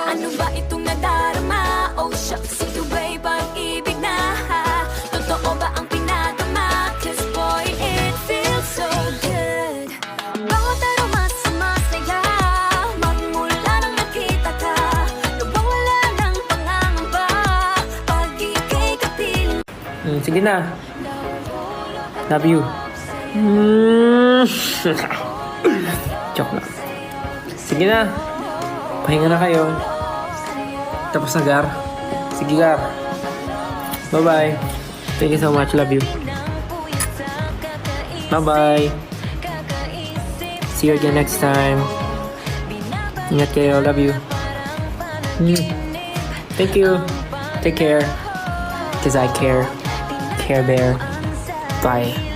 Ano ba itong nadarama? Oh shucks, ito ba'y pag-ibig na? Totoo ba ang pinadama? 'Cause boy, it feels so good. Bawat aroma sumasaya magmula nang nakita ka. Nawawala ng pangangamba pag ika'y kapiling. Sige na. Love you. Joke lang. Sige na. Pahinga na kayo. Tapos na, Gar. Sige, Gar. Bye-bye. Thank you so much. Love you. Bye-bye. See you again next time. Ingat kayo. Love you. Thank you. Take care. Because I care. Care Bear. Bye.